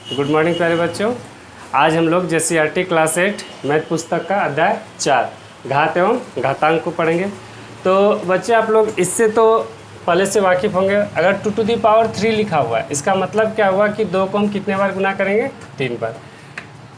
Good morning प्यारे बच्चों। आज हम लोग JCERT क्लास 8 मैथ पुस्तक का अध्याय 4 घात एवं घातांक को पढ़ेंगे। तो बच्चे आप लोग इससे तो पहले से वाकिफ़ होंगे। अगर 2 to the power 3 लिखा हुआ है, इसका मतलब क्या हुआ कि 2 को हम कितने बार गुना करेंगे? 3 बार।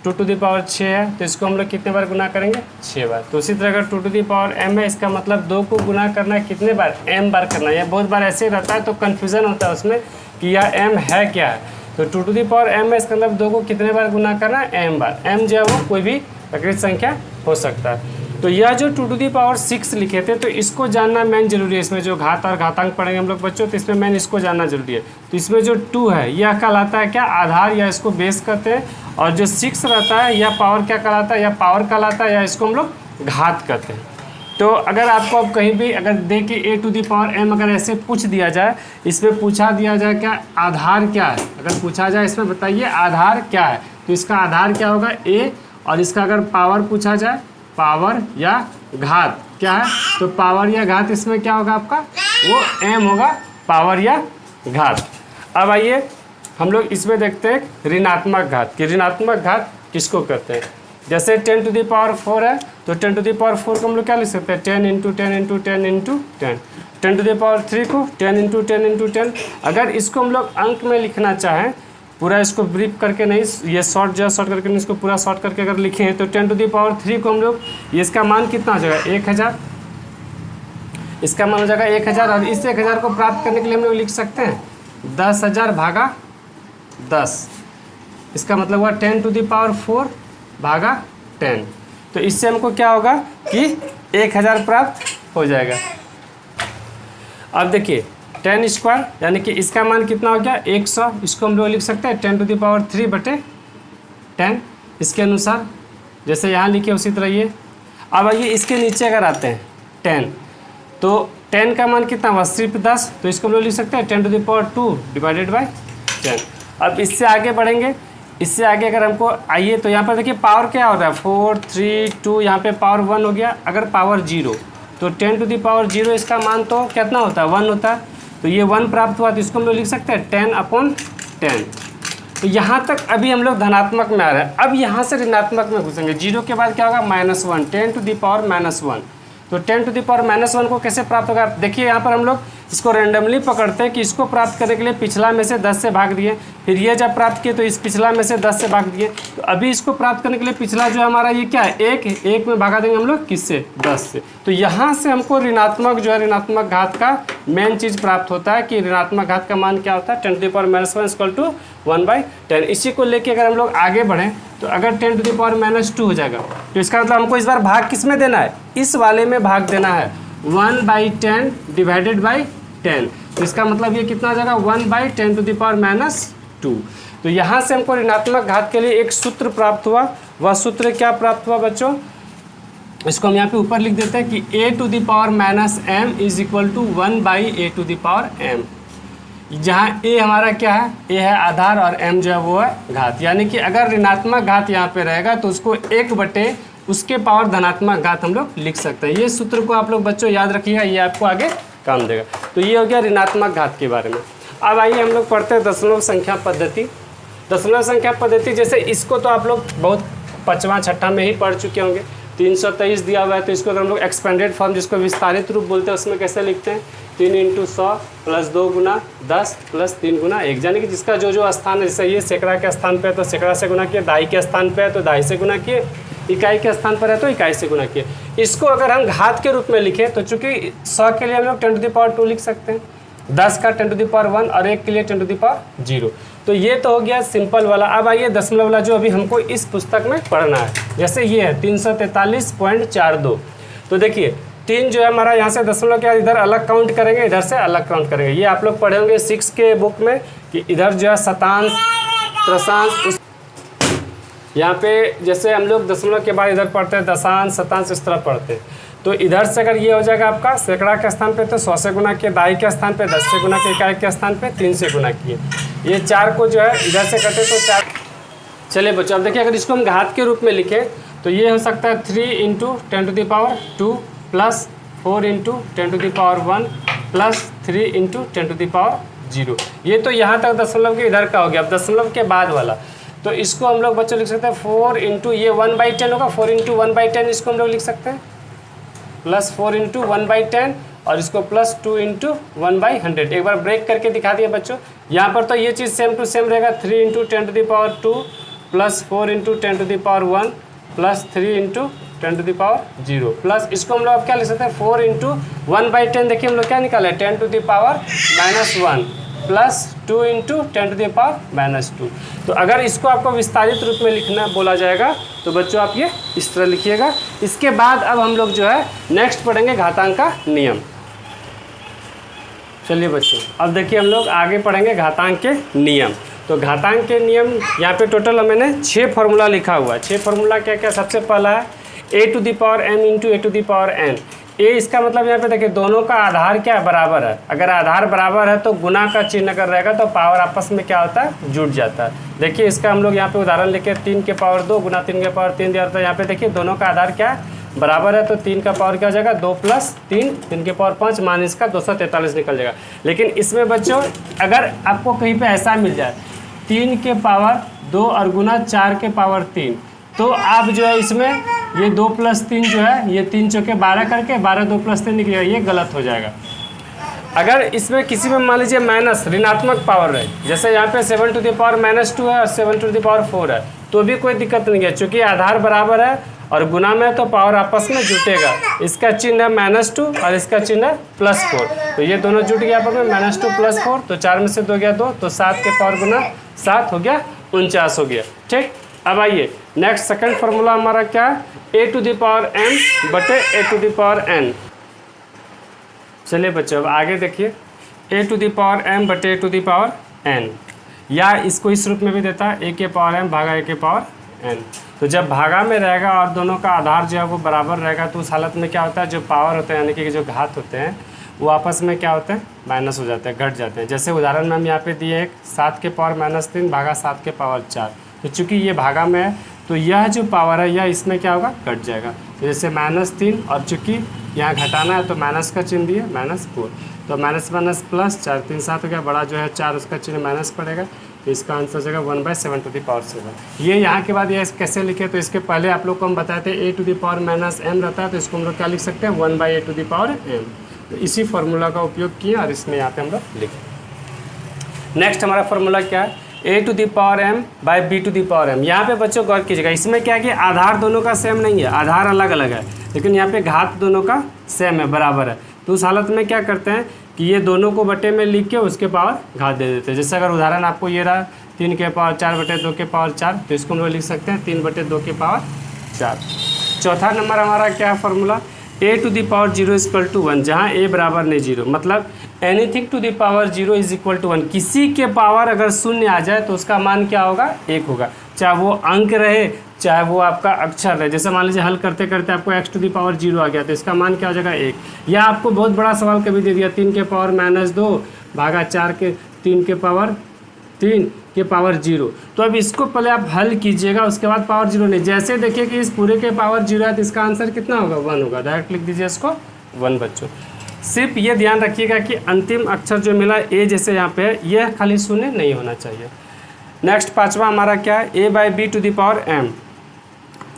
2 to the power 6 है तो इसको हम लोग कितने बार गुना करेंगे? 6 बार। तो उसी तरह अगर 2 to the power m है, इसका मतलब 2 को गुना करना है कितने बार? m बार करना है। यह बहुत बार ऐसे रहता है तो कन्फ्यूज़न होता है उसमें कि यह m है क्या है। तो 2 to the power m है, इसका मतलब 2 को कितने बार गुना करना है? m बार। m जो है वो कोई भी प्रकृत संख्या हो सकता है। तो यह जो 2 to the power 6 लिखे थे, तो इसको जानना मेन जरूरी है। इसमें जो घात और घातांक पढ़ेंगे हम लोग बच्चों, तो इसमें मेन इसको जानना जरूरी है। तो इसमें जो 2 है यह कहलाता है क्या? आधार, या इसको बेस कहते हैं। और जो 6 रहता है यह पावर क्या कहलाता है? यह पावर कहलाता है, या इसको हम लोग घात कहते हैं। तो अगर आपको अब कहीं भी अगर दे कि a to the power m अगर ऐसे पूछ दिया जाए, इसमें पूछा दिया जाए क्या आधार क्या है, अगर पूछा जाए इसमें बताइए आधार क्या है, तो इसका आधार क्या होगा? a। और इसका अगर पावर पूछा जाए, पावर या घात क्या है, तो पावर या घात इसमें क्या होगा आपका? वो m होगा, पावर या घात। अब आइए हम लोग इसमें देखते हैं ऋणात्मक घात कि ऋणात्मक घात किसको कहते हैं। जैसे 10 to the power 4 है, तो 10 to the power 4 को हम लोग क्या लिख सकते हैं? 10 × 10 × 10 × 10। 10 to the power 3 को 10 × 10 × 10। अगर इसको हम लोग अंक में लिखना चाहें, पूरा इसको ब्रीफ करके नहीं, ये शॉर्ट करके नहीं, इसको पूरा शॉर्ट करके अगर लिखे हैं, तो 10 to the power 3 को हम लोग, ये इसका मान कितना हो जाएगा? 1000। इसका मान हो जाएगा 1000। और इस 1000 को प्राप्त करने के लिए हम लोग लिख सकते हैं 10,000 भागा 10। इसका मतलब हुआ 10 to the power 4 भागा 10। तो इससे हमको क्या होगा कि 1000 प्राप्त हो जाएगा। अब देखिए 10 स्क्वायर यानी कि इसका मान कितना हो गया? 100। इसको हम लोग लिख सकते हैं 10 to the power 3 बटे 10 इसके अनुसार, जैसे यहाँ लिखे उसी तरह ये। अब आइए इसके नीचे अगर आते हैं 10, तो 10 का मान कितना हुआ? सिर्फ 10। तो इसको हम लोग लिख सकते हैं 10 to the power 2 divided by 10। अब इससे आगे बढ़ेंगे, इससे आगे अगर हमको आइए तो यहाँ पर देखिए पावर क्या हो रहा है? 4 3 2, यहाँ पे पावर 1 हो गया। अगर पावर 0, तो 10 to the power 0 इसका मान तो कितना होता है? 1 होता है। तो ये 1 प्राप्त हुआ, तो इसको हम लोग लिख सकते हैं 10/10। तो यहाँ तक अभी हम लोग धनात्मक में आ रहे हैं। अब यहाँ से ऋणात्मक में घुसेंगे। 0 के बाद क्या होगा? -1। 10 to the power -1। तो 10 to the power -1 को कैसे प्राप्त होगा? देखिए यहाँ पर हम लोग इसको रैंडमली पकड़ते हैं कि इसको प्राप्त करने के लिए पिछला में से 10 से भाग दिए, फिर ये जब प्राप्त किए तो इस पिछला में से 10 से भाग दिए। तो अभी इसको प्राप्त करने के लिए पिछला जो हमारा ये क्या है? 1 में भागा देंगे हम लोग किससे? 10 से। तो यहाँ से हमको ऋणात्मक जो है ऋणात्मक घात का मेन चीज़ प्राप्त होता है कि ऋणात्मक घात का मान क्या होता है? 10 to the power -1 = 1/10। इसी को लेके अगर हम लोग आगे बढ़ें, तो अगर 10 to the power -2 हो जाएगा, तो इसका मतलब हमको इस बार भाग किस में देना है? इस वाले में भाग देना है 1/10 डिवाइडेड बाई 10। तो इसका मतलब ये कितना आ जाएगा? 1/10 to the power -2। तो यहाँ से हमको ऋणात्मक घात के लिए एक सूत्र प्राप्त हुआ। वह सूत्र क्या प्राप्त हुआ बच्चों? इसको हम यहाँ पे ऊपर लिख देते हैं कि a to the power -m = 1/a to the power m। जहाँ a हमारा क्या है? a है आधार और m जो है वो है घात। यानी कि अगर ऋणात्मक घात यहाँ पे रहेगा तो उसको 1 बटे उसके पावर धनात्मक घात हम लोग लिख सकते हैं। ये सूत्र को आप लोग बच्चों याद रखिएगा, ये आपको आगे काम देगा। तो ये हो गया ऋणात्मक घात के बारे में। अब आइए हम लोग पढ़ते हैं दशमलव संख्या पद्धति। दशमलव संख्या पद्धति जैसे इसको तो आप लोग बहुत 5वां 6ठा में ही पढ़ चुके होंगे। 323 दिया हुआ है, तो इसको अगर हम लोग एक्सपेंडेड फॉर्म जिसको विस्तारित रूप बोलते हैं उसमें कैसे लिखते हैं? 3 × 100 + 2 × 10 + 3 × 1। यानी कि जिसका जो स्थान है, जैसे ये सैकड़ा के स्थान पे है तो सैकड़ा से गुना किए, दहाई के स्थान पे है तो दहाई से गुना किए, इकाई के स्थान पर है तो इकाई से गुना किए। इसको अगर हम घात के रूप में लिखें तो चूंकि 100 के लिए हम लोग 10 to the power 2 लिख सकते हैं, 10 का 10 to the power 1 और 1 के लिए 10 to the power 0। तो ये तो हो गया सिंपल वाला। अब आइए दशमलव वाला जो अभी हमको इस पुस्तक में पढ़ना है। जैसे ये है 343.42। तो देखिए 3 जो है हमारा यहाँ से दशमलव क्या इधर अलग काउंट करेंगे, इधर से अलग काउंट करेंगे। ये आप लोग पढ़े होंगे 6 के बुक में कि इधर जो है शतांश त्रसांश, यहाँ पे जैसे हम लोग दशमलव के बाद इधर पढ़ते हैं दशांश शतांश, इस तरह पढ़ते हैं। तो इधर से अगर ये हो जाएगा आपका सैकड़ा के स्थान पे तो 100 से गुना किए, दहाई के स्थान पे 10 से गुना किए, इकाई के स्थान पे 3 से गुना किए। ये 4 को जो है इधर से कटे तो 4। चलिए बच्चों अब देखिए अगर इसको हम घात के रूप में लिखें तो ये हो सकता है 3 × 10 to the power 2 + 4 × 10 to the power 1 + 3 × 10 to the power 0। ये तो यहाँ तक दशमलव के इधर का हो गया। अब दशमलव के बाद वाला तो इसको हम लोग बच्चों लिख सकते हैं 4 इंटू ये 1/10 होगा, 4 इंटू 1/10 इसको हम लोग लिख सकते हैं, प्लस 4 इंटू 1/10 और इसको प्लस 2 इंटू 1/100। एक बार ब्रेक करके दिखा दिया बच्चों। यहाँ पर तो ये चीज़ सेम टू सेम रहेगा, 3 into 10⁻² plus 4 into 10⁻1 plus 3 into 10⁻0 plus इसको हम लोग अब क्या लिख सकते हैं 4 इंटू 1/10। देखिए हम लोग क्या निकाले 10⁻⁻1 प्लस 2 इंटू 10⁻⁻2। तो अगर इसको आपको विस्तारित रूप में लिखना बोला जाएगा तो बच्चों आप ये इस तरह लिखिएगा। इसके बाद अब हम लोग जो है नेक्स्ट पढ़ेंगे घातांक का नियम। चलिए बच्चों अब देखिए हम लोग आगे पढ़ेंगे घातांक के नियम। तो घातांक के नियम यहाँ पे टोटल मैंने 6 फार्मूला लिखा हुआ है। 6 फार्मूला क्या क्या, सबसे पहला है a⁴m इंटू a⁴n। ए इसका मतलब यहाँ पे देखिए दोनों का आधार क्या है, बराबर है। अगर आधार बराबर है तो गुना का चिन्ह अगर रहेगा तो पावर आपस में क्या होता है, जुड़ जाता है। देखिए इसका हम लोग यहाँ पे उदाहरण लेके 3 के पावर 2 गुना 3 के पावर 3 दिया था। यहाँ पे देखिए दोनों का आधार क्या है, बराबर है, तो 3 का पावर क्या हो जाएगा 2 प्लस 3 3 के पावर 5 मान इसका 243 निकल जाएगा। लेकिन इसमें बच्चों अगर आपको कहीं पर ऐसा मिल जाए 3 के पावर 2 और गुना 4 के पावर 3, तो आप जो है इसमें ये 2 प्लस 3 जो है ये 3 चौके 12 करके 12 2 प्लस 3 निकलेगा, ये गलत हो जाएगा। अगर इसमें किसी में मान लीजिए माइनस ऋणात्मक पावर है, जैसे यहाँ पे 7⁻2 है और 7⁴ है, तो भी कोई दिक्कत नहीं है, चूँकि आधार बराबर है और गुना में तो पावर आपस में जुटेगा। इसका चिन्ह है -2 और इसका चिन्ह है +4, तो ये दोनों जुट गया आपस में -2 + 4, तो 4 में से 2 गया 2, तो 7 के पावर गुना 7 हो गया 49 हो गया। ठीक, अब आइए नेक्स्ट सेकंड फार्मूला हमारा क्या है, a⁴m बटे a⁴n। चलिए बच्चों अब आगे देखिए a⁴m बटे a⁴n, या इसको इस रूप में भी देता है a⁴m भागा a⁴n। तो जब भागा में रहेगा और दोनों का आधार जो है वो बराबर रहेगा तो उस हालत में क्या होता है, जो पावर होते हैं यानी कि जो घात होते हैं वो आपस में क्या होते हैं, माइनस हो जाते हैं, घट जाते हैं। जैसे उदाहरण में हम यहाँ पे दिए एक 7 के पावर -3 भागा 7 के पावर 4, तो चूँकि ये भागा में है तो यह जो पावर है यह इसमें क्या होगा, कट जाएगा। तो जैसे -3 और चूँकि यहाँ घटाना है तो माइनस का चिन्ह दिए -4, तो माइनस प्लस 4 3 7 हो गया, बड़ा जो है 4 उसका चिन्ह माइनस पड़ेगा, तो इसका आंसर हो जाएगा 1/7⁷। ये यहाँ के बाद ये कैसे लिखे, तो इसके पहले आप लोग को हम बताए थे a⁻m रहता है, तो इसको हम लोग क्या लिख सकते हैं 1/a⁴m। तो इसी फार्मूला का उपयोग किए और इसमें यहाँ पे हम लोग लिखे। नेक्स्ट हमारा फार्मूला क्या है, a⁴m/b⁴m। यहाँ पे बच्चों गौर कीजिएगा, इसमें क्या है कि आधार दोनों का सेम नहीं है, आधार अलग अलग है, लेकिन यहाँ पे घात दोनों का सेम है, बराबर है। तो उस हालत में क्या करते हैं कि ये दोनों को बटे में लिख के उसके पावर घात दे देते हैं। जैसे अगर उदाहरण आपको ये रहा 3 के पावर 4 बटे 2 के पावर 4, तो इसको हम लोग लिख सकते हैं 3 बटे 2 के पावर 4। चौथा नंबर हमारा क्या है फार्मूला, a⁴0 = 1, जहाँ a बराबर नहीं 0, मतलब एनीथिंग टू द पावर 0 = 1। किसी के पावर अगर शून्य आ जाए तो उसका मान क्या होगा, 1 होगा, चाहे वो अंक रहे चाहे वो आपका अक्षर रहे। जैसे मान लीजिए हल करते करते आपको x⁴ आ गया तो इसका मान क्या हो जाएगा 1। या आपको बहुत बड़ा सवाल कभी दे दिया 3 के पावर -2 भागा 4 के 3 के पावर 3 के पावर 0, तो अब इसको पहले आप हल कीजिएगा, उसके बाद पावर 0 नहीं। जैसे देखिए कि इस पूरे के पावर 0 है तो इसका आंसर कितना होगा, 1 होगा, डायरेक्ट लिख दीजिए इसको 1 बच्चों। सिर्फ ये ध्यान रखिएगा कि अंतिम अक्षर जो मिला ए जैसे यहाँ पे है यह खाली शून्य नहीं होना चाहिए। नेक्स्ट पाँचवा हमारा क्या है, a/b⁴m।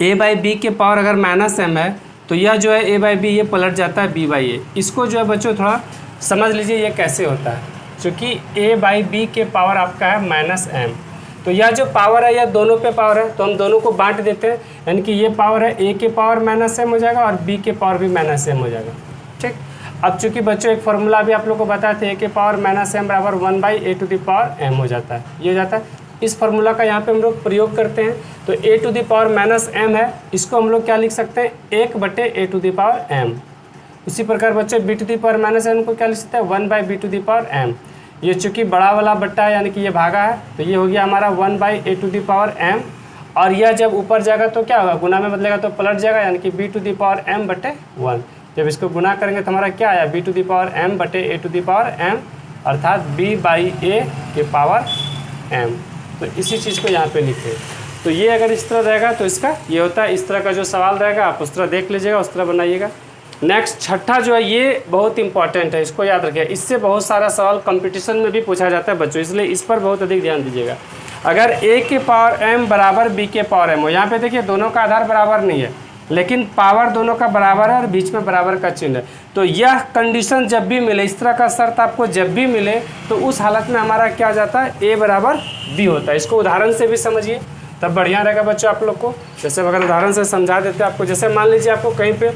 a/b के पावर अगर -m है तो यह जो है a/b ये पलट जाता है b/a। इसको जो है बच्चों थोड़ा समझ लीजिए ये कैसे होता है, क्योंकि a/b के पावर आपका है -m, तो यह जो पावर है यह दोनों पे पावर है, तो हम दोनों को बांट देते हैं, यानी कि ये पावर है a के पावर -m हो जाएगा और b के पावर भी -m हो जाएगा। ठीक, अब चूंकि बच्चों एक फार्मूला भी आप लोग को बताए थे a के पावर -m बराबर 1/a⁴m हो जाता है, ये हो जाता है। इस फार्मूला का यहाँ पे हम लोग प्रयोग करते हैं, तो a⁻m है, इसको हम लोग क्या लिख सकते हैं 1/a⁴m। उसी प्रकार बच्चों b⁻m को क्या लिख सकते हैं 1/b⁴m। ये चूँकि बड़ा वाला बट्टा है यानी कि ये भागा है, तो ये हो गया हमारा 1/a⁴m, और यह जब ऊपर जाएगा तो क्या होगा, गुना में बदलेगा तो पलट जाएगा, यानी कि b⁻m/1। जब इसको गुना करेंगे तो हमारा क्या आया b⁻m/a⁴m, अर्थात b/a⁴m। तो इसी चीज़ को यहाँ पे लिखें। तो ये अगर इस तरह रहेगा तो इसका ये होता है, इस तरह का जो सवाल रहेगा आप उस तरह देख लीजिएगा, उस तरह बनाइएगा। नेक्स्ट छठा जो है ये बहुत इंपॉर्टेंट है, इसको याद रखिए, इससे बहुत सारा सवाल कंपटीशन में भी पूछा जाता है बच्चों, इसलिए इस पर बहुत अधिक ध्यान दीजिएगा। अगर a के पावर m बराबर b के पावर m हो, यहाँ पे देखिए दोनों का आधार बराबर नहीं है लेकिन पावर दोनों का बराबर है और बीच में बराबर का चिन्ह है। तो यह कंडीशन जब भी मिले, इस तरह का शर्त आपको जब भी मिले तो उस हालत में हमारा क्या हो जाता है, a बराबर b होता है। इसको उदाहरण से भी समझिए तब बढ़िया रहेगा बच्चों आप लोग को। जैसे अगर उदाहरण से समझा देते हैं आपको, जैसे मान लीजिए आपको कहीं पे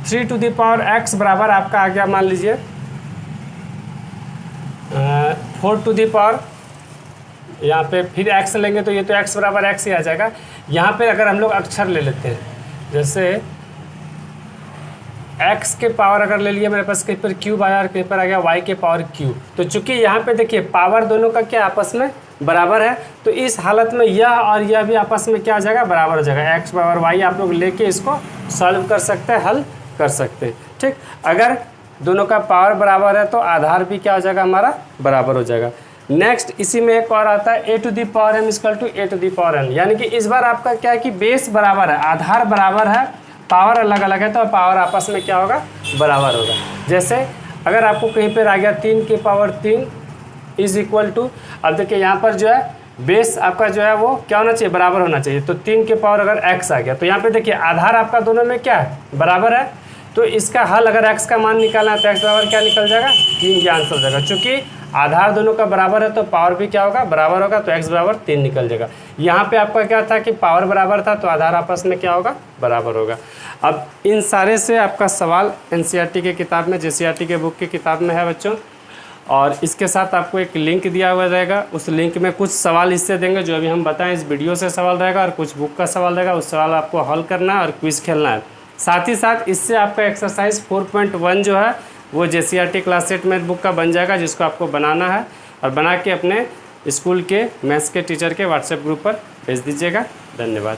3 टू द पावर x बराबर आपका आ गया, मान लीजिए 4 टू द पावर, यहाँ पे फिर x लेंगे तो ये तो x बराबर x ही आ जाएगा। यहाँ पे अगर हम लोग अक्षर ले लेते हैं, जैसे x के पावर अगर ले लिया मेरे पास, कहीं पर क्यूब आया और कहीं पर आ गया y के पावर क्यूब, तो चूंकि यहाँ पे देखिए पावर दोनों का क्या आपस में बराबर है, तो इस हालत में यह और यह भी आपस में क्या आ जाएगा, बराबर हो जाएगा। x बराबर y आप लोग लेके इसको सॉल्व कर सकते हैं, हल कर सकते हैं। ठीक, अगर दोनों का पावर बराबर है तो आधार भी क्या हो जाएगा, हमारा बराबर हो जाएगा। नेक्स्ट इसी में एक और आता है a to the power m equal to a to the power n, यानी कि इस बार आपका क्या है कि बेस बराबर है, आधार बराबर है, पावर अलग अलग है तो पावर आपस में क्या होगा, बराबर होगा। जैसे अगर आपको कहीं पर आ गया 3 के पावर 3 इज इक्वल टू, अब देखिए यहाँ पर जो है बेस आपका जो है वो क्या होना चाहिए, बराबर होना चाहिए। तो 3 के पावर अगर x आ गया तो यहाँ पे देखिए आधार आपका दोनों में क्या है, बराबर है। तो इसका हल अगर x का मान निकालना है तो x बराबर क्या निकल जाएगा, 3 का आंसर हो जाएगा। चूँकि आधार दोनों का बराबर है तो पावर भी क्या होगा, बराबर होगा, तो x बराबर 3 निकल जाएगा। यहाँ पे आपका क्या था कि पावर बराबर था तो आधार आपस में क्या होगा, बराबर होगा। अब इन सारे से आपका सवाल NCERT के किताब में, JCERT के बुक की किताब में है बच्चों, और इसके साथ आपको एक लिंक दिया हुआ रहेगा। उस लिंक में कुछ सवाल इससे देंगे जो अभी हम बताएं, इस वीडियो से सवाल रहेगा और कुछ बुक का सवाल रहेगा। उस सवाल आपको हल करना है और क्विज खेलना है। साथ ही साथ इससे आपका एक्सरसाइज 4.1 जो है वो JCERT क्लास 8 मैथ बुक का बन जाएगा, जिसको आपको बनाना है और बना के अपने स्कूल के मैथ्स के टीचर के व्हाट्सएप ग्रुप पर भेज दीजिएगा। धन्यवाद।